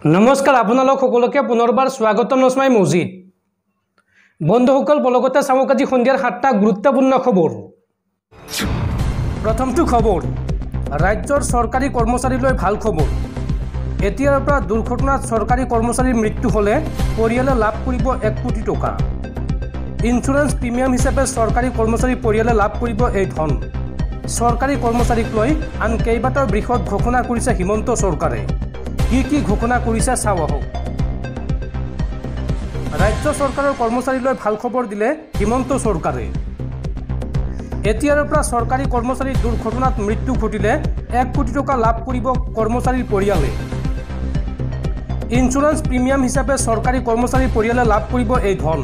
নমস্কাৰ আপোনালোক সকলোকে পুনৰবাৰ স্বাগতম নস্মাই মছজিদ বন্ধুসকল বলগতে চাওক আজি সন্ধিয়াৰ 7টা গুৰুত্বপূৰ্ণ খবৰ। প্ৰথমটো খবৰ ৰাজ্যৰ চৰকাৰী কৰ্মচাৰীলৈ ভাল খবৰ। এতিয়াৰ পৰা দুৰ্ঘটনাত চৰকাৰী কৰ্মচাৰীৰ মৃত্যু হ'লে পৰিয়ালে লাভ কৰিব 1 কোটি টকা। ইন্স্যুৰেন্স প্ৰিমিয়াম হিচাপে চৰকাৰী কৰ্মচাৰী পৰিয়ালে লাভ কৰিব এই ধন। চৰকাৰী কৰ্মচাৰীক লৈ আন কেইবাটাও বৃহৎ ঘোষণা কৰিছে হিমন্ত চৰকাৰে। কি ঘোষণা কৰিছে চাও আহক। ৰাজ্য চৰকাৰৰ কৰ্মচাৰীলৈ ভাল খবৰ দিলে হিমন্ত চৰকাৰে। এতিয়াৰ পৰা চৰকাৰী কৰ্মচাৰীৰ দুৰ্ঘটনাত মৃত্যু ঘটিলে 1 কোটি টকা লাভ কৰিব কৰ্মচাৰীৰ পৰিয়ালে। ইন্স্যুৰেন্স প্ৰিমিয়াম হিচাপে চৰকাৰী কৰ্মচাৰীৰ পৰিয়ালে লাভ কৰিব এই ধন।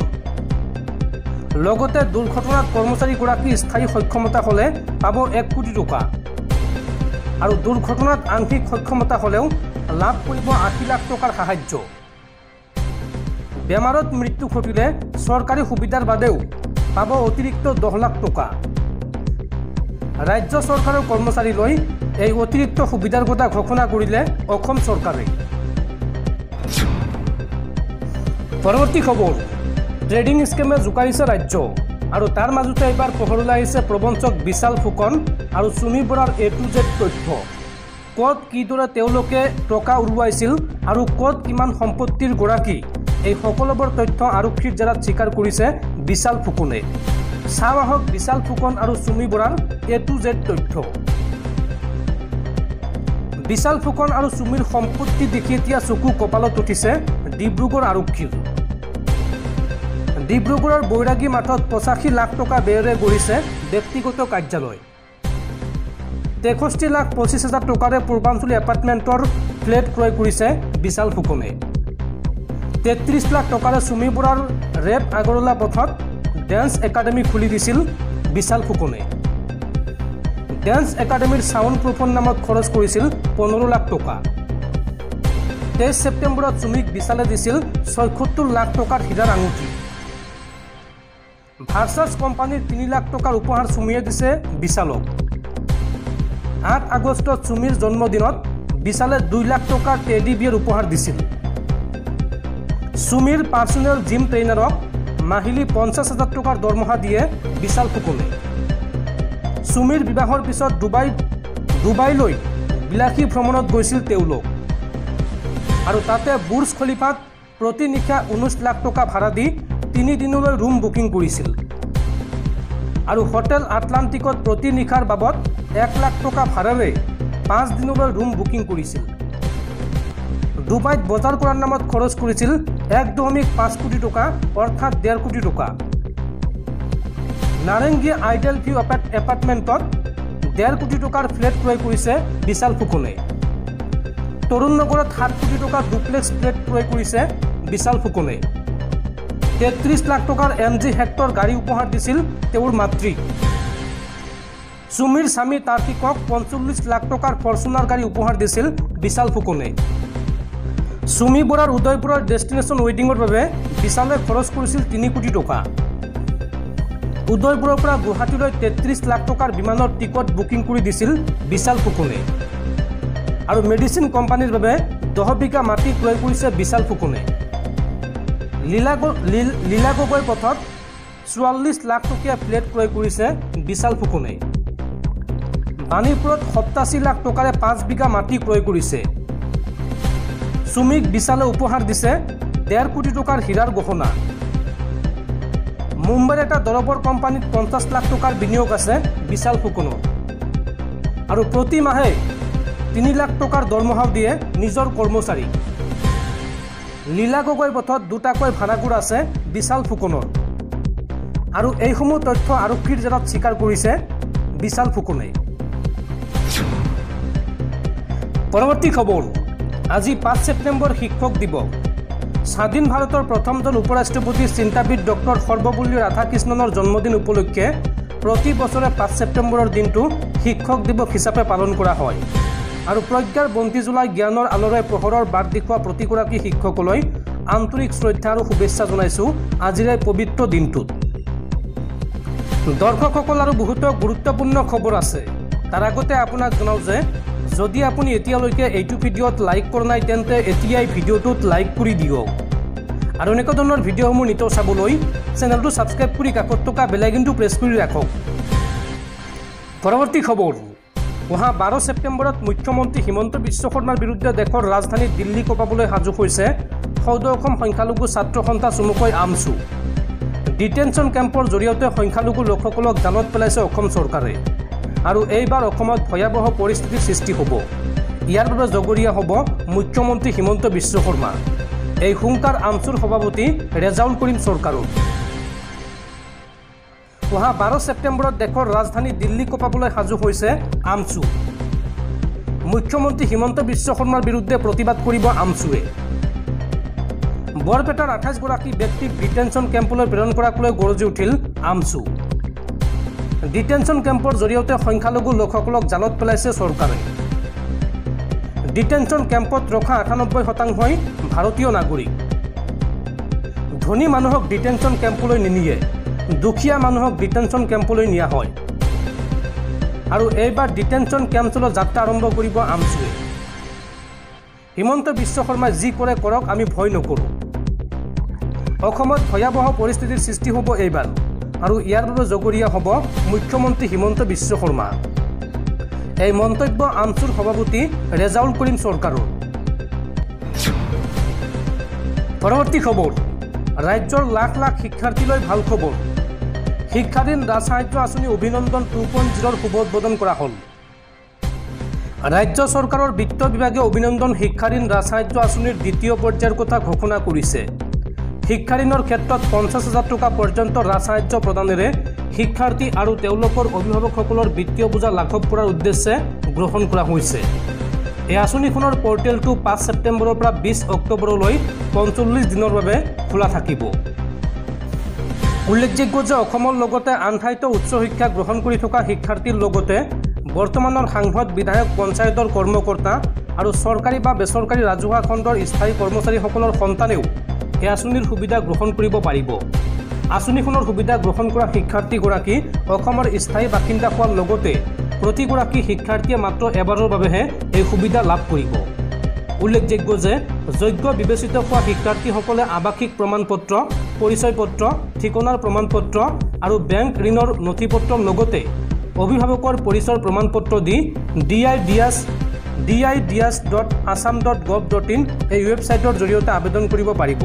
লগতে দুৰ্ঘটনাত কৰ্মচাৰীগৰাকী স্থায়ী সক্ষমতা হ'লে পাব 1 কোটি টকা আৰু দুৰ্ঘটনাত আংশিক সক্ষমতা হ'লেও লাভ কৰিব 80 লাখ টকাৰ সাহায্য। বেমাৰত মৃত্যু ঘটিলে চৰকাৰী সুবিধাৰ বাদেও পাব অতিৰিক্ত 10 লাখ টকা। ৰাজ্য চৰকাৰৰ কৰ্মচাৰীলৈ এই অতিৰিক্ত সুবিধাৰ কথা ঘোষণা কৰিলে অসম চৰকাৰে। পৰৱৰ্তী খবৰ ট্ৰেডিং স্কেমে জোকাৰিছে ৰাজ্য আৰু তাৰ মাজতে এইবাৰ পোহৰলৈ আহিছে প্ৰবঞ্চক বিশাল ফুকন আৰু চুমি বৰাৰ A to Z তথ্য। ক'ত কিদৰে তেওঁলোকে টকা উৰুৱাইছিল আৰু ক'ত কিমান সম্পত্তিৰ গৰাকী এই সকলোবোৰ তথ্য আৰক্ষীৰ জেৰাত স্বীকাৰ কৰিছে বিশাল ফুকনে। চাও আহক বিশাল ফুকন আৰু চুমি বৰাৰ A to Z তথ্য। বিশাল ফুকন আৰু চুমিৰ সম্পত্তি দেখি এতিয়া চকু কপালত উঠিছে ডিব্ৰুগড় আৰক্ষীৰ। ডিব্ৰুগড়ৰ বৈৰাগী মাঠত 85 লাখ টকা ব্যয়েৰে গঢ়িছে ব্যক্তিগত কাৰ্যালয়। 63,25,000 টকাৰে পূৰ্বাঞ্চলী এপাৰ্টমেণ্টৰ ফ্লেট ক্ৰয় কৰিছে বিশাল ফুকনে। 33 লাখ টকাৰে চুমি বৰাৰ ৰেপ আগৰৱালা পথত ডেন্স একাডেমি খুলি দিছিল বিশাল ফুকনে। ডেন্স একাডেমিৰ ছাউণ্ড প্ৰুফৰ নামত খৰচ কৰিছিল 15 লাখ টকা। 23 ছেপ্টেম্বৰত চুমিক বিশালে দিছিল 76 লাখ টকাৰ হীৰাৰ আঙুঠি। ভাৰ্চাছ কোম্পানীৰ 3 লাখ টকাৰ উপহাৰ চুমিয়ে দিছে বিশালক। 8 আগষ্টত চুমিৰ জন্মদিনত বিশালে 2 লাখ টকাৰ টেডি বিয়েৰ উপহাৰ দিছিল। চুমিৰ পাৰ্চনেল জিম ট্ৰেইনাৰক মাহিলী 50,000 টকাৰ দৰমহা দিয়ে বিশাল ফুকনে। চুমিৰ বিবাহৰ পিছত ডুবাইলৈ বিলাসী ভ্ৰমণত গৈছিল তেওঁলোক আৰু তাতে বুৰ্জ খলিফাত প্ৰতি নিশা 19 লাখ টকা ভাড়া দি 3 দিনলৈ ৰুম বুকিং কৰিছিল আৰু হোটেল আটলাণ্টিকত প্ৰতি নিশাৰ বাবদ 1 লাখ টকা ভাড়াৰে 5 দিনলৈ ৰুম বুকিং কৰিছিল। ডুবাইত বজাৰ কৰাৰ নামত খৰচ কৰিছিল 1.5 কোটি টকা অৰ্থাৎ 1.5 কোটি টকা। নাৰেংগী আইডেল ভিউ এপাৰ্টমেণ্টত 1.5 কোটি টকাৰ ফ্লেট ক্ৰয় কৰিছে বিশাল ফুকনে। তৰুণ নগৰত 7 কোটি টকাৰ ডুপ্লেক্স ফ্লেট ক্ৰয় কৰিছে বিশাল ফুকনে। 33 লাখ টকাৰ MG হেক্টৰ গাড়ী উপহাৰ দিছিল তেওঁৰ মাতৃক। চুমিৰ স্বামী তাৰ্কিকক 45 লাখ টকাৰ ফৰ্চুনাৰ গাড়ী উপহাৰ দিছিল বিশাল ফুকনে। চুমি বৰাৰ উদয়পুৰৰ ডেষ্টিনেশ্যন ৱেডিঙৰ বাবে বিশালে খৰচ কৰিছিল 3 কোটি টকা। উদয়পুৰৰ পৰা গুৱাহাটীলৈ 33 লাখ টকাৰ বিমানৰ টিকট বুকিং কৰি দিছিল বিশাল ফুকনে আৰু মেডিচিন কোম্পানীৰ বাবে 10 বিঘা মাটি ক্ৰয় কৰিছে বিশাল ফুকনে। লীলা গগৈ পথত 44 লাখ টকীয়া ফ্লেট ক্ৰয় কৰিছে বিশাল ফুকনে। বাণীপুৰত 87 লাখ টকাৰে 5 বিঘা মাটি ক্ৰয় কৰিছে। চুমিক বিশালে উপহাৰ দিছে 1.5 কোটি টকাৰ হীৰাৰ গহনা। মুম্বাইৰ এটা দৰবৰ কোম্পানীত 50 লাখ টকাৰ বিনিয়োগ আছে বিশাল ফুকনৰ আৰু প্ৰতি মাহে 3 লাখ টকাৰ দৰমহাও দিয়ে নিজৰ কৰ্মচাৰীক। লীলা গগৈ পথত 2টাকৈ ভাড়াঘৰ আছে বিশাল ফুকনৰ আৰু এইসমূহ তথ্য আৰক্ষীৰ জেৰাত স্বীকাৰ কৰিছে বিশাল ফুকনে। পৰৱৰ্তী খবৰ আজি 5 ছেপ্টেম্বৰ শিক্ষক দিৱস। স্বাধীন ভাৰতৰ প্ৰথমজন উপৰাষ্ট্ৰপতি চিন্তাবিদ ডক্টৰ সৰ্বপল্লী ৰাধাকৃষ্ণনৰ জন্মদিন উপলক্ষে প্ৰতি বছৰে 5 ছেপ্টেম্বৰৰ দিনটো শিক্ষক দিৱস হিচাপে পালন কৰা হয় আৰু প্ৰজ্ঞাৰ বন্তি জ্বলাই জ্ঞানৰ আলোৰে পোহৰৰ বাট দেখুওৱা প্ৰতিগৰাকী শিক্ষকলৈ আন্তৰিক শ্ৰদ্ধা আৰু শুভেচ্ছা জনাইছোঁ আজিৰ এই পবিত্ৰ দিনটোত। দৰ্শকসকল আৰু বহুতো গুৰুত্বপূৰ্ণ খবৰ আছে। তাৰ আগতে আপোনাক জনাওঁ যে যদি আপুনি এতিয়ালৈকে এইটো ভিডিঅ'ত লাইক কৰা নাই তেন্তে এতিয়াই ভিডিঅ'টোত লাইক কৰি দিয়ক আৰু এনেকুৱা ধৰণৰ ভিডিঅ'সমূহ নিতৌ চাবলৈ চেনেলটো ছাবস্ক্ৰাইব কৰি কাষত থকা বেল আইকনটো প্ৰেছ কৰি ৰাখক। পৰৱৰ্তী খবৰ, অহা 12 ছেপ্টেম্বৰত মুখ্যমন্ত্ৰী হিমন্ত বিশ্ব শৰ্মাৰ বিৰুদ্ধে দেশৰ ৰাজধানী দিল্লী কঁপাবলৈ সাজু হৈছে সৌদ অসম সংখ্যালঘু ছাত্ৰ সন্থা চমুকৈ আমছু। ডিটেনশ্যন কেম্পৰ জৰিয়তে সংখ্যালঘু লোকসকলক জালত পেলাইছে অসম চৰকাৰে আৰু এইবাৰ অসমত ভয়াৱহ পৰিস্থিতিৰ সৃষ্টি হ'ব। ইয়াৰ বাবে জগৰীয়া হ'ব মুখ্যমন্ত্ৰী হিমন্ত বিশ্ব শৰ্মা। এই হুংকাৰ আমছুৰ সভাপতি ৰেজাউল কৰিম চৰকাৰৰ। অহা 12 ছেপ্টেম্বৰত দেশৰ ৰাজধানী দিল্লী কঁপাবলৈ সাজু হৈছে আমছু। মুখ্যমন্ত্ৰী হিমন্ত বিশ্ব শৰ্মাৰ বিৰুদ্ধে প্ৰতিবাদ কৰিব আমছুৱে। বৰপেটাৰ 28 গৰাকী ব্যক্তিক ডিটেনশ্যন কেম্পলৈ প্ৰেৰণ কৰাক লৈ গৰজি উঠিল আমছু। ডিটেনশ্যন কেম্পৰ জৰিয়তে সংখ্যালঘু লোকসকলক জালত পেলাইছে চৰকাৰে। ডিটেনশ্যন কেম্পত ৰখা 98% ভাৰতীয় নাগৰিক। ধনী মানুহক ডিটেনশ্যন কেম্পলৈ নিনিয়ে, দুখীয়া মানুহক ডিটেনশ্যন কেম্পলৈ নিয়া হয় আৰু এইবাৰ ডিটেনশ্যন কেম্পলৈ যাত্ৰা আৰম্ভ কৰিব আমছুৱে। হিমন্ত বিশ্ব শৰ্মাই যি কৰে কৰক, আমি ভয় নকৰোঁ। অসমত ভয়াৱহ পৰিস্থিতিৰ সৃষ্টি হ'ব এইবাৰ আৰু ইয়াৰ বাবে জগৰীয়া হ'ব মুখ্যমন্ত্ৰী হিমন্ত বিশ্ব শৰ্মা। এই মন্তব্য আমছুৰ সভাপতি ৰেজাউল কৰিম চৰকাৰৰ। পৰৱৰ্তী খবৰ, ৰাজ্যৰ লাখ লাখ শিক্ষাৰ্থীলৈ ভাল খবৰ। শিক্ষাঋণ ৰাজ সাহায্য আঁচনি অভিনন্দন 2.0 শুভ উদ্বোধন কৰা হ'ল। ৰাজ্য চৰকাৰৰ বিত্ত বিভাগে অভিনন্দন শিক্ষাঋণ ৰাজ সাহায্য আঁচনিৰ দ্বিতীয় পৰ্যায়ৰ কথা ঘোষণা কৰিছে। শিক্ষাঋণৰ ক্ষেত্ৰত 50,000 টকা পৰ্যন্ত ৰাজ সাহায্য প্ৰদানেৰে শিক্ষাৰ্থী আৰু তেওঁলোকৰ অভিভাৱকসকলৰ বিত্তীয় বোজা লাঘৱ কৰাৰ উদ্দেশ্যে গ্ৰহণ কৰা হৈছে। এই আঁচনিখনৰ পৰ্টেলটো 5 ছেপ্টেম্বৰৰ পৰা 20 অক্টোবৰলৈ 45 দিনৰ বাবে খোলা থাকিব। উল্লেখযোগ্য যে অসমৰ লগতে আন ঠাইতো উচ্চ শিক্ষা গ্ৰহণ কৰি থকা শিক্ষাৰ্থীৰ লগতে বৰ্তমানৰ সাংসদ, বিধায়ক, পঞ্চায়তৰ কৰ্মকৰ্তা আৰু চৰকাৰী বা বেচৰকাৰী ৰাজহুৱা খণ্ডৰ স্থায়ী কৰ্মচাৰীসকলৰ সন্তানেও এই আঁচনিৰ সুবিধা গ্ৰহণ কৰিব পাৰিব। আঁচনিখনৰ সুবিধা গ্ৰহণ কৰা শিক্ষাৰ্থীগৰাকী অসমৰ স্থায়ী বাসিন্দা হোৱাৰ লগতে প্ৰতিগৰাকী শিক্ষাৰ্থীয়ে মাত্ৰ এবাৰৰ বাবেহে এই সুবিধা লাভ কৰিব। উল্লেখযোগ্য যে যোগ্য বিবেচিত হোৱা শিক্ষাৰ্থীসকলে আৱাসিক প্ৰমাণপত্ৰ, পৰিচয় পত্ৰ, ঠিকনাৰ প্ৰমাণপত্ৰ আৰু বেংক ঋণৰ নথিপত্ৰৰ লগতে অভিভাৱকৰ পৰিচয়ৰ প্ৰমাণপত্ৰ দি didias.assam.gov.in এই ৱেবছাইটৰ জৰিয়তে আবেদন কৰিব পাৰিব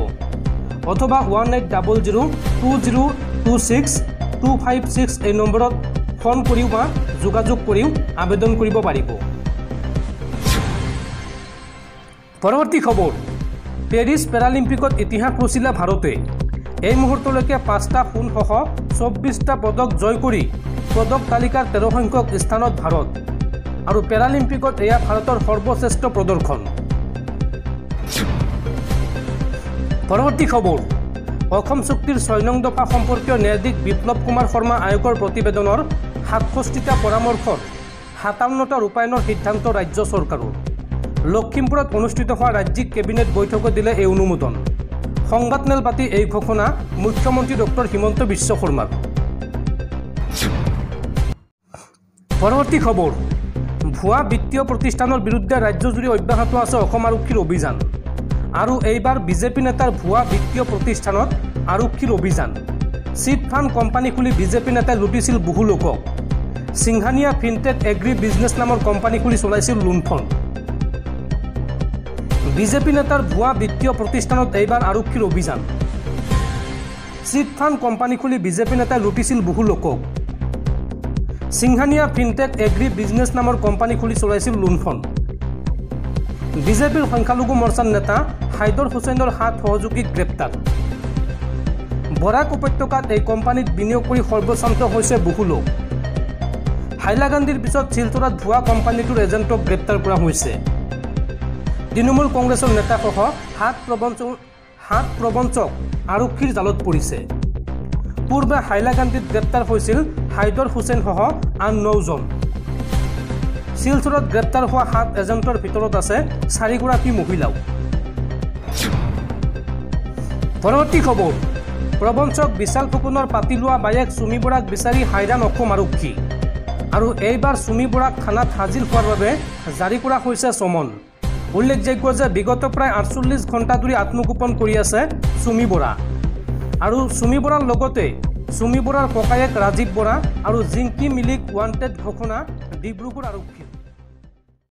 অথবা 180020262556 এই নম্বৰত ফোন কৰিও বা যোগাযোগ কৰিও আবেদন কৰিব পাৰিব। পৰৱৰ্তী খবৰ, পেৰিছ পেৰালিম্পিকত ইতিহাস ৰচিলে ভাৰতে। এই মুহূৰ্তলৈকে 5টা সোণসহ 24টা পদক জয় কৰি পদক তালিকাৰ 13 সংখ্যক স্থানত ভাৰত আৰু পেৰালিম্পিকত এয়া ভাৰতৰ সৰ্বশ্ৰেষ্ঠ প্ৰদৰ্শন। পৰৱৰ্তী খবৰ, অসম চুক্তিৰ 6 নং দফা সম্পৰ্কীয় ন্যায়াধীশ বিপ্লৱ কুমাৰ শৰ্মা আয়োগৰ প্ৰতিবেদনৰ 67টা পৰামৰ্শৰ 57টা ৰূপায়ণৰ সিদ্ধান্ত ৰাজ্য চৰকাৰৰ। লখিমপুৰত অনুষ্ঠিত হোৱা ৰাজ্যিক কেবিনেট বৈঠকত দিলে এই অনুমোদন। সংবাদমেল পাতি এই ঘোষণা মুখ্যমন্ত্ৰী ডক্টৰ হিমন্ত বিশ্ব শৰ্মাৰ। পৰৱৰ্তী খবৰ, ভুৱা বিত্তীয় প্ৰতিষ্ঠানৰ বিৰুদ্ধে ৰাজ্যজুৰি অব্যাহত আছে অসম আৰক্ষীৰ অভিযান আৰু এইবাৰ বিজেপি নেতাৰ ভুৱা বিত্তীয় প্ৰতিষ্ঠানত আৰক্ষীৰ অভিযান। চিট ফাণ্ড কোম্পানী খুলি বিজেপি নেতাই লুটিছিল বহু লোকক। সিংহানিয়া ফিনটেক এগ্ৰি বিজনেছ নামৰ কোম্পানী খুলি চলাইছিল লুণ্ঠন। বিজেপি নেতাৰ ভুৱা বিত্তীয় প্ৰতিষ্ঠানত এইবাৰ আৰক্ষীৰ অভিযান। চিট ফাণ্ড কোম্পানী খুলি বিজেপি নেতাই লুটিছিল বহু লোকক। সিংহানিয়া ফিনটেক এগ্ৰি বিজনেছ নামৰ কোম্পানী খুলি চলাইছিল লুণ্ঠন। বিজেপিৰ সংখ্যালঘু মৰ্চাৰ নেতা হাইদৰ হুছেইনৰ 7 সহযোগীক গ্ৰেপ্তাৰ। বৰাক উপত্যকাত এই কোম্পানীত বিনিয়োগ কৰি সৰ্বশান্ত হৈছে বহু লোক। হাইলাকান্দিৰ পিছত শিলচৰত ভুৱা কোম্পানীটোৰ এজেণ্টক গ্ৰেপ্তাৰ কৰা হৈছে। তৃণমূল কংগ্ৰেছৰ নেতাসহ 7 প্ৰবঞ্চক আৰক্ষীৰ জালত পৰিছে। পূৰ্বে হাইলাকান্দিত গ্ৰেপ্তাৰ হৈছিল হাইদৰ হুছেইনসহ আন 9 জন। শিলচৰত গ্ৰেপ্তাৰ হোৱা 7 এজেণ্টৰ ভিতৰত আছে 4 গৰাকী মহিলাও। পৰৱৰ্তী খবৰ, প্ৰবঞ্চক বিশাল ফুকনৰ পাতি লোৱা বায়েক চুমি বৰাক বিচাৰি হাইৰাণ অসম আৰক্ষী। আৰু এইবাৰ চুমি বৰাক থানাত হাজিৰ হোৱাৰ বাবে জাৰি কৰা হৈছে চমন। উল্লেখযোগ্য যে বিগত প্ৰায় 48 ঘণ্টা ধৰি আত্মগোপন কৰি আছে চুমি বৰা। আৰু চুমি বৰাৰ লগতে চুমি বৰাৰ ককায়েক ৰাজীৱ বৰা আৰু জিংকি মিলিক ৱান্টেড ঘোষণা ডিব্ৰুগড় আৰক্ষীৰ।